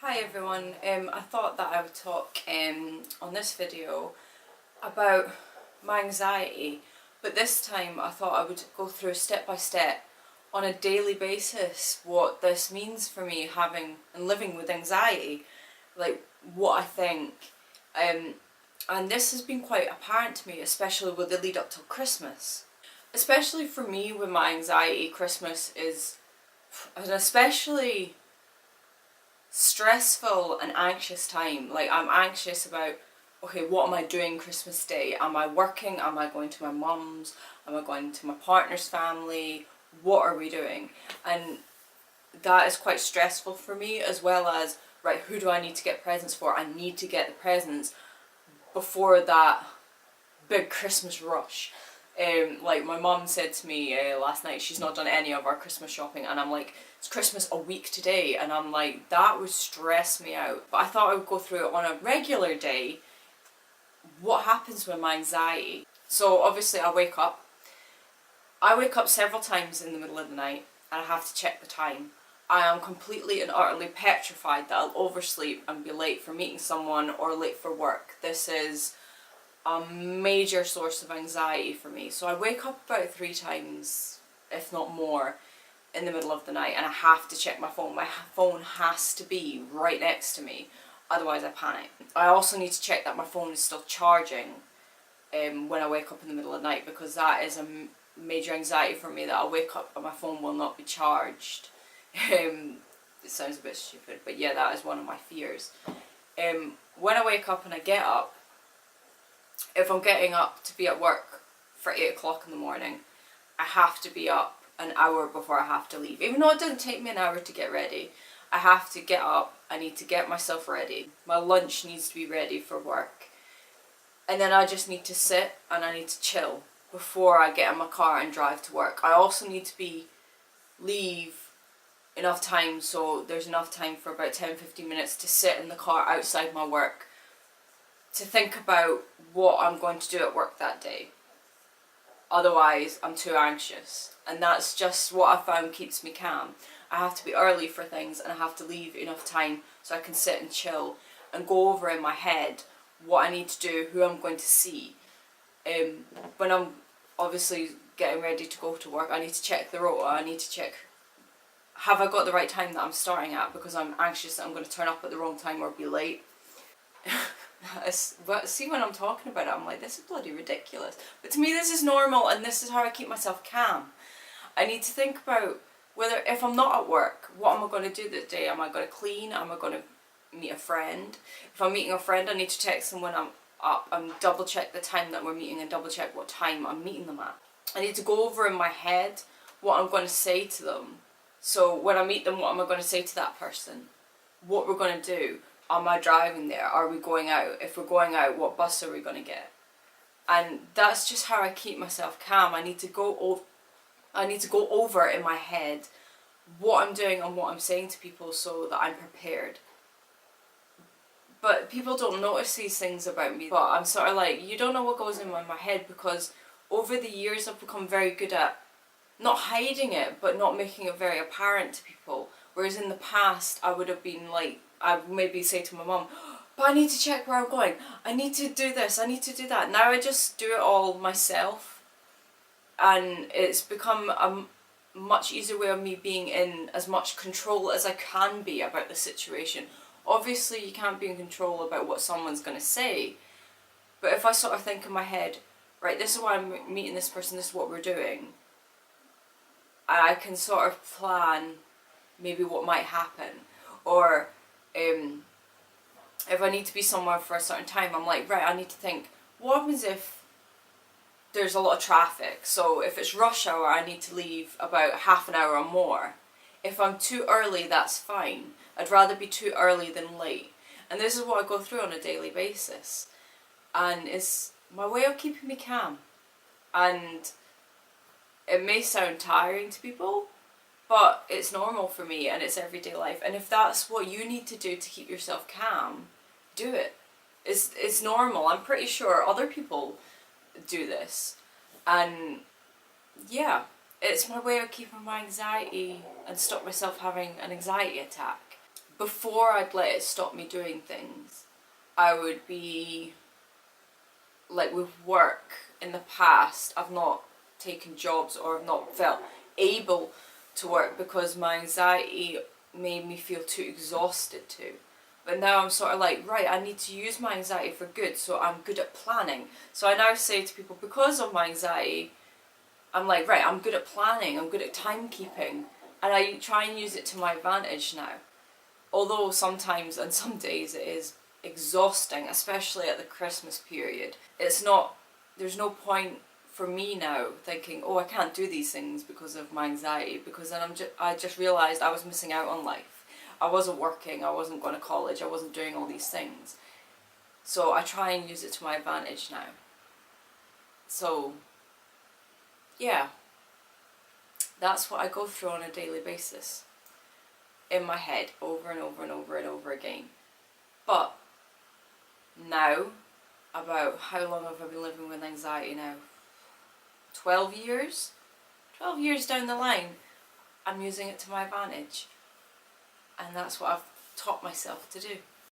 Hi everyone, I thought that I would talk on this video about my anxiety, but this time I thought I would go through step by step on a daily basis what this means for me having and living with anxiety, like what I think. And this has been quite apparent to me, especially with the lead up till Christmas. Especially for me with my anxiety, Christmas is an especially stressful and anxious time. Like, I'm anxious about, okay, what am I doing Christmas Day? Am I working? Am I going to my mum's? Am I going to my partner's family? What are we doing? And that is quite stressful for me, as well as, right, who do I need to get presents for? I need to get the presents before that big Christmas rush. Like my mum said to me last night, she's not done any of our Christmas shopping, and I'm like, it's Christmas a week today, and I'm like, that would stress me out. But I thought I would go through it on a regular day, what happens with my anxiety. So obviously I wake up several times in the middle of the night, and I have to check the time. I am completely and utterly petrified that I'll oversleep and be late for meeting someone or late for work. This is a major source of anxiety for me. So I wake up about 3 times, if not more, in the middle of the night, and I have to check my phone. My phone has to be right next to me, otherwise I panic. I also need to check that my phone is still charging when I wake up in the middle of the night, because that is a major anxiety for me, that I'll wake up and my phone will not be charged. It sounds a bit stupid, but yeah, that is one of my fears. When I wake up and I get up, if I'm getting up to be at work for 8 o'clock in the morning, I have to be up an hour before I have to leave. Even though it doesn't take me an hour to get ready, I have to get up, I need to get myself ready. My lunch needs to be ready for work. And then I just need to sit and I need to chill before I get in my car and drive to work. I also need to leave enough time, so there's enough time for about 10-15 minutes to sit in the car outside my work to think about what I'm going to do at work that day. Otherwise, I'm too anxious. And that's just what I found keeps me calm. I have to be early for things, and I have to leave enough time so I can sit and chill and go over in my head what I need to do, who I'm going to see. When I'm obviously getting ready to go to work, I need to check the rota. I need to check, have I got the right time that I'm starting at, because I'm anxious that I'm going to turn up at the wrong time or be late. But see, when I'm talking about it, I'm like, this is bloody ridiculous. But to me, this is normal, and this is how I keep myself calm. I need to think about whether, if I'm not at work, what am I going to do that day? Am I going to clean? Am I going to meet a friend? If I'm meeting a friend, I need to text them when I'm up and double check the time that we're meeting and double check what time I'm meeting them at. I need to go over in my head what I'm going to say to them. So when I meet them, what am I going to say to that person? What we're going to do? Am I driving there? Are we going out? If we're going out, what bus are we going to get? And that's just how I keep myself calm. I need to go over in my head what I'm doing and what I'm saying to people so that I'm prepared. But people don't notice these things about me. But I'm sort of like, you don't know what goes in my head, because over the years I've become very good at not hiding it, but not making it very apparent to people. Whereas in the past, I would have been like, I'd maybe say to my mum, but I need to check where I'm going. I need to do this, I need to do that. Now I just do it all myself. And it's become a much easier way of me being in as much control as I can be about the situation. Obviously, you can't be in control about what someone's going to say. But if I sort of think in my head, right, this is why I'm meeting this person, this is what we're doing, I can sort of plan maybe what might happen. Or if I need to be somewhere for a certain time, I'm like, right, I need to think, what happens if there's a lot of traffic? So if it's rush hour, I need to leave about half an hour or more. If I'm too early, that's fine. I'd rather be too early than late. And this is what I go through on a daily basis. And it's my way of keeping me calm. And it may sound tiring to people, but it's normal for me, and it's everyday life. And if that's what you need to do to keep yourself calm, do it. It's normal. I'm pretty sure other people do this. And yeah, it's my way of keeping my anxiety and stop myself having an anxiety attack. before I'd let it stop me doing things, I would be, like with work in the past, I've not taken jobs or I've not felt able to work because my anxiety made me feel too exhausted to. But now I'm sort of like, right, I need to use my anxiety for good, so I'm good at planning. So I now say to people, because of my anxiety, I'm like, right, I'm good at planning, I'm good at timekeeping, and I try and use it to my advantage now. Although sometimes, and some days, it is exhausting, especially at the Christmas period. It's not, there's no point for me now thinking, oh, I can't do these things because of my anxiety, because then I just realised I was missing out on life. I wasn't working, I wasn't going to college, I wasn't doing all these things. So I try and use it to my advantage now. So, yeah, that's what I go through on a daily basis. In my head, over and over and over and over again. But now, about how long have I been living with anxiety now? 12 years? 12 years down the line, I'm using it to my advantage. And that's what I've taught myself to do.